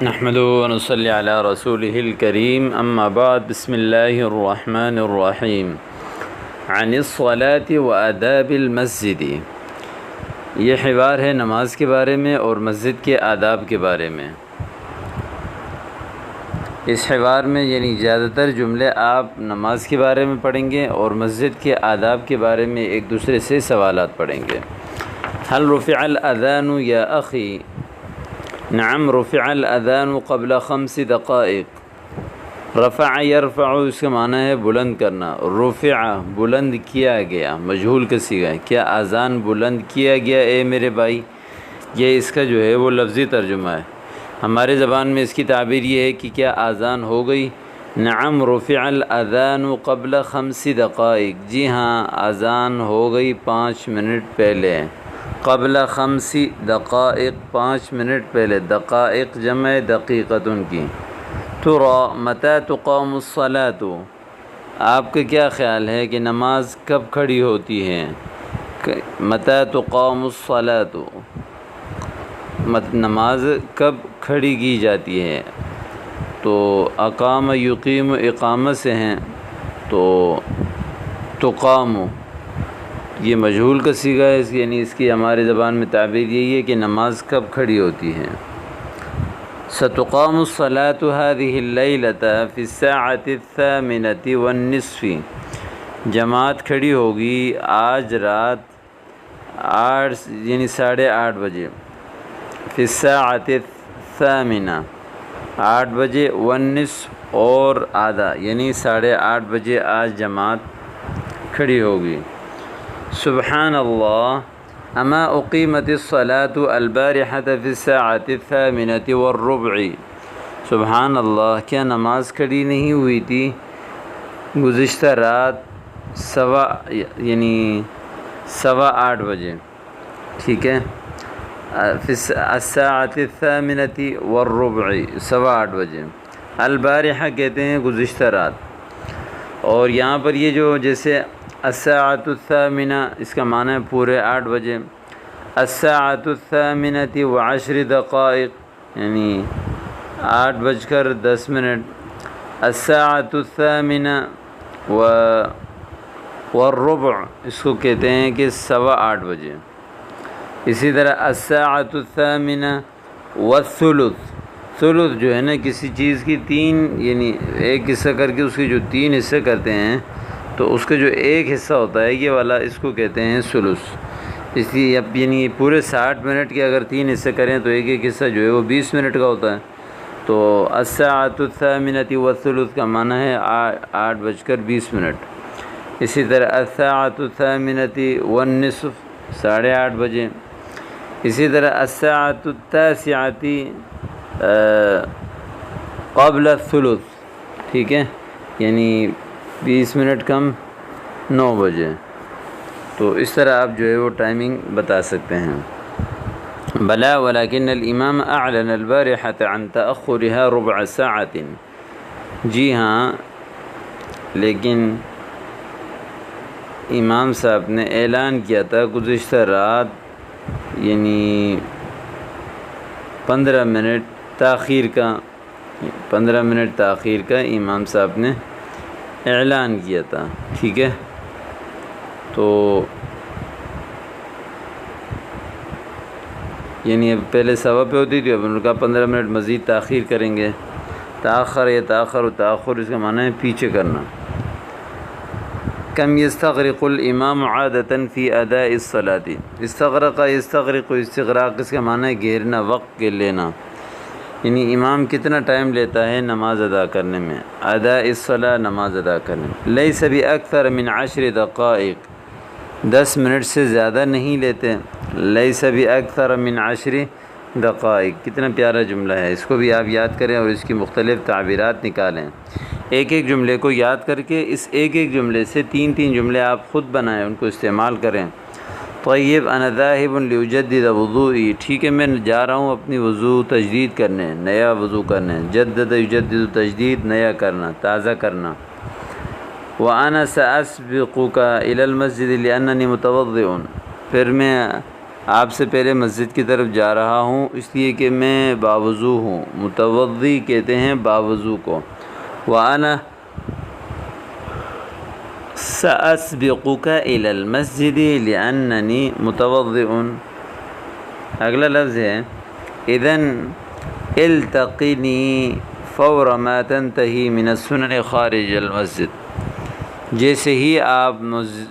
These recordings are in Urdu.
نحمد و نصلی علی رسولہ الکریم اما بعد بسم اللہ الرحمن الرحیم عن الصلاة و آداب المسجد۔ یہ حوار ہے نماز کے بارے میں اور مسجد کے آداب کے بارے میں۔ اس حوار میں زیادہ تر جملے آپ نماز کے بارے میں پڑھیں گے اور مسجد کے آداب کے بارے میں ایک دوسرے سے سوالات پڑھیں گے۔ هل رفع الاذان یا اخی؟ نعم رفع الاذان قبل 5 دقائق۔ رفع یرفع اس کا معنی ہے بلند کرنا، رفع بلند کیا گیا، مجہول کا صیغہ ہے، کیا اذان بلند کیا گیا اے میرے بھائی؟ یہ اس کا جو ہے وہ لفظی ترجمہ ہے۔ ہمارے زبان میں اس کی تعبیر یہ ہے کہ کیا اذان ہو گئی؟ نعم رفع الاذان قبل 5 دقائق، جی ہاں اذان ہو گئی 5 منٹ پہلے۔ قبل 5 دقائق 5 منٹ پہلے، دقائق جمع دقیقتن کی۔ ترى متى تقام الصلاة؟ آپ کا کیا خیال ہے کہ نماز کب کھڑی ہوتی ہے؟ متى تقام الصلاة، نماز کب کھڑی کی جاتی ہے؟ تو اقام یقیم اقامت سے ہیں، تو تقام یہ مجہول کا صیغہ ہے، اس کی ہماری زبان میں تعبیر یہی ہے کہ نماز کب کھڑی ہوتی ہے۔ ستقام الصلاة هذه الليلة في الساعة 8:30، جماعت کھڑی ہوگی آج رات 8:30 بجے، فی الساعة 8 8 بجے، والنصف اور آدھا 8:30 بجے آج جماعت کھڑی ہوگی۔ سبحان اللہ، اما اقیمت الصلاة البارحة فی الساعة 8:08۔ سبحان اللہ، کیا نماز کھڑی نہیں ہوئی تھی گزشتہ رات 8:15 بجے؟ ٹھیک ہے، فی الساعة 8:08، 8:15 بجے۔ البارحہ کہتے ہیں گزشتہ رات، اور یہاں پر یہ جو جیسے الساعة 8 اس کا معنی ہے پورے 8 بجے۔ الساعة 8:10 دقائق 8:10۔ الساعة 8:15 اس کو کہتے ہیں کہ 8:15 بجے۔ اسی طرح الساعة 8:03، ثلث جو ہے نا کسی چیز کی 3 ایک حصہ کر کے اس کے جو 3 حصے کرتے ہیں، تو اس کا جو ایک حصہ ہوتا ہے یہ والا اس کو کہتے ہیں ثلث۔ اس لیے اب پورے 60 منٹ کے اگر 3 حصے کریں تو ایک حصہ جو ہے وہ 20 منٹ کا ہوتا ہے۔ تو الساعة 8:03 کا معنی ہے 8:20۔ اسی طرح الساعة 8:09، 8:30 بجے۔ اسی طرح الساعة 9 قبل الثلث، ٹھیک ہے، 20 منٹ کم 9 بجے۔ تو اس طرح آپ جو ہے وہ ٹائمنگ بتا سکتے ہیں۔ بلا ولكن الامام اعلن البارحة عن تأخرها ربع ساعة، جی ہاں لیکن امام صاحب نے اعلان کیا تھا گزشتہ رات 15 منٹ تاخیر کا، 15 منٹ تاخیر کا امام صاحب نے اعلان کیا تھا، ٹھیک ہے۔ تو اب پہلے 1:15 پہ ہوتی تھی، اب انہوں نے کہا 15 منٹ مزید تاخیر کریں گے۔ تاخر یا تاخر، تاخر اس کا معنی ہے پیچھے کرنا۔ کم یستغرق الامام عادة فی اداء الصلاة، استغرق یستغرق، استغراق اس کا معنی ہے گھیرنا، وقت کے لینا، امام کتنا ٹائم لیتا ہے نماز ادا کرنے میں، اداء الصلاة نماز ادا کرنے میں۔ لیس باکثر من 10 دقائق، 10 منٹ سے زیادہ نہیں لیتے۔ لیس باکثر من 10 دقائق، کتنا پیارا جملہ ہے، اس کو بھی آپ یاد کریں اور اس کی مختلف تعبیرات نکالیں۔ ایک ایک جملے کو یاد کر کے اس ایک ایک جملے سے 3 جملے آپ خود بنائیں، ان کو استعمال کریں۔ طیب انا ذاہب لیجدد وضوئی، ٹھیک ہے میں جا رہا ہوں اپنی وضو تجدید کرنے، نیا وضو کرنے۔ جدد یجدد، تجدید نیا کرنا، تازہ کرنا۔ وانا ساسبقک الی المسجد لاننی متوضئ، پھر میں آپ سے پہلے مسجد کی طرف جا رہا ہوں اس لیے کہ میں باوضو ہوں. متوضی کہتے ہیں باوضو کو. وَأَنَا سأسبقك إلى المسجد لأنني متوضئ. اگلا لفظ ہے اذن التقنی فور ما تنتہی من السنن خارج المسجد. جیسے ہی آپ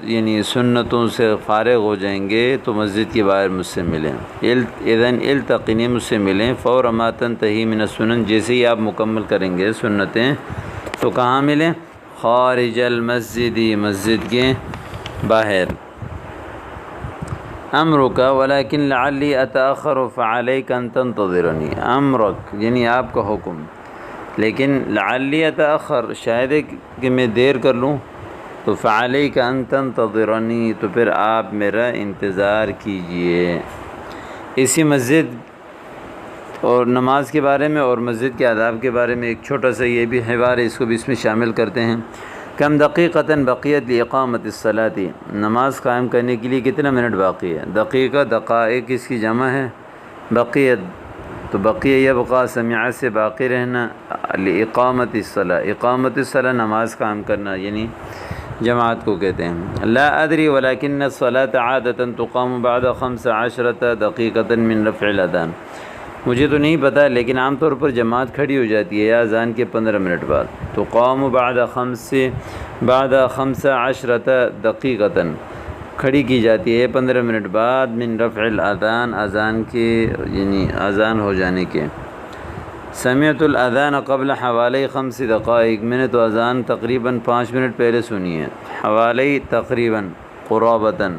یعنی سنتوں سے فارغ ہو جائیں گے تو مسجد کے باہر مجھ سے ملیں. اذن التقنی مجھ سے ملیں فور ما تنتہی من السنن جیسے ہی آپ مکمل کریں گے سنتیں تو کہاں ملیں؟ خارج المسجد مسجد کے باہر. امرک ولکن لعلی اتاخر فعلیک ان تنتظرنی. امرک یعنی آپ کا حکم، لیکن لعلی اتاخر شاید ہے کہ میں دیر کر لوں، تو فعلیک ان تنتظرنی تو پھر آپ میرا انتظار کیجئے. اسی مسجد اور نماز کے بارے میں اور مسجد کے آداب کے بارے میں ایک چھوٹا سا یہ بھی حوار ہے، اس کو بھی اس میں شامل کرتے ہیں. کم دقیقتاً بقیت لاقامت الصلاۃ. نماز قائم کرنے کے لیے کتنا منٹ باقی ہے؟ دقیقہ دقائق اس کی جمع ہے، بقیت تو بقیہ یبقا سمع سے باقی رہنا، لاقامت الصلاۃ اقامت الصلاۃ نماز قائم کرنا یعنی جماعت کو کہتے ہیں. لا ادری ولکن الصلاۃ عادۃ تقام بعد 15 دقیقۃ من رفع الاذان. مجھے تو نہیں پتہ لیکن عام طور پر جماعت کھڑی ہو جاتی ہے اذان کے 15 منٹ بعد. تو قوم بعد 15 دقیقۃ کھڑی کی جاتی ہے 15 منٹ بعد من رفع الاذان اذان کے یعنی اذان ہو جانے کے. سمعت الاذان قبل حوالی 5 دقائق. میں نے تو اذان تقریباً 5 منٹ پہلے سنی ہے. حوالی تقریباً قرابتاً.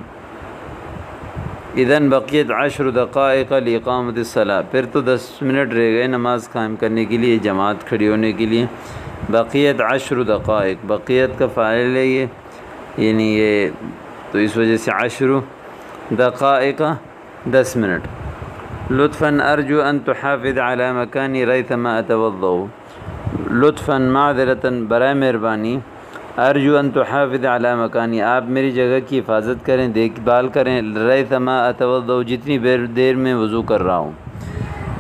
اذن بقیت 10 دقائق لاقامت الصلاۃ. پھر تو 10 منٹ رہ گئے نماز قائم کرنے کے لیے جماعت کھڑی ہونے کے لیے. بقیت 10 دقائق بقیت کا فاعل ہے یہ یعنی یہ تو اس وجہ سے 10 دقائق 10 منٹ. لطفاً ارجو ان تحافظ على مکانی ریثما اتوضا. لطفاً معذرتاً برائے مہربانی ارجو ان تحافظ علی مکانی آپ میری جگہ کی حفاظت کریں دیکھ بھال کریں ریثما اتوضا جتنی دیر میں وضو کر رہا ہوں.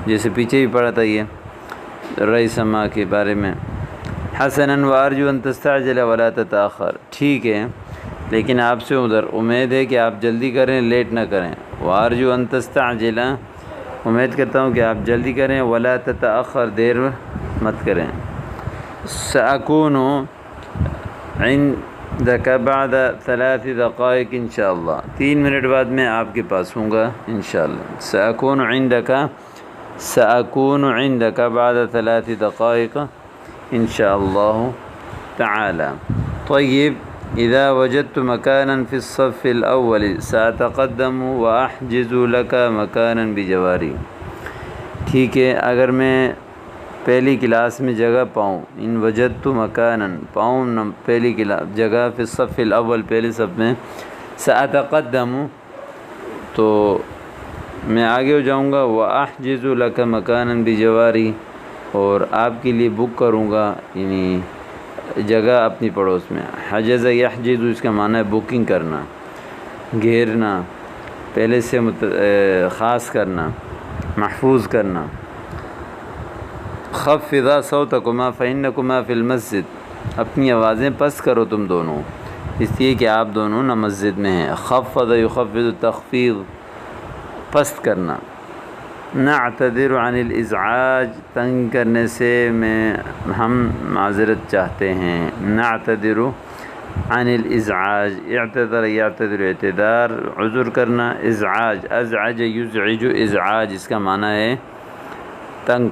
جیسے پیچھے بھی پڑھا تھا یہ ریثما کے بارے میں. حسناً وارجو ان تستعجل ولا تتاخر. ٹھیک ہے لیکن آپ سے ادھر امید ہے کہ آپ جلدی کریں لیٹ نہ کریں. وارجو ان تستعجل امید کرتا ہوں کہ آپ جلدی کریں ولا تتاخر دیر مت کریں. سأکون عندک بعد 3 دقائق انشاءاللہ. 3 منٹ بعد میں آپ کے پاس ہوں گا انشاءاللہ. سأکون عندک بعد 3 دقائق انشاءاللہ تعالی. طیب اذا وجدت مکانا فی الصف الاول سأتقدم واحجز لك مکانا بجواری. ٹھیک ہے اگر میں پہلی کلاس میں جگہ پاؤں ان وجدت مکانا پاؤں پہلی جگہ فی الصف الاول پہلے صف میں سأتقدم تو میں آگے ہو جاؤں گا. واحجز لك مکانا بجواری اور آپ کے لیے بک کروں گا یعنی جگہ اپنی پڑوس میں. حجز یحجز اس کا معنی ہے بکنگ کرنا، گھیرنا، پہلے سے خاص کرنا، محفوظ کرنا. خفضا صوتکما فإنکما فی المسجد. اپنی آوازیں پست کرو تم دونوں اس لیے کہ آپ دونوں نہ مسجد میں ہیں. خفض یخفض تخفیض پست کرنا. نعتذر عن الازعاج تنگ کرنے سے ہم معذرت چاہتے ہیں. نعتذر عن الازعاج اعتذر یعتذر اعتذار عذر کرنا. ازعاج ازعج یزعج ازعاج اس کا معنی ہے تنگ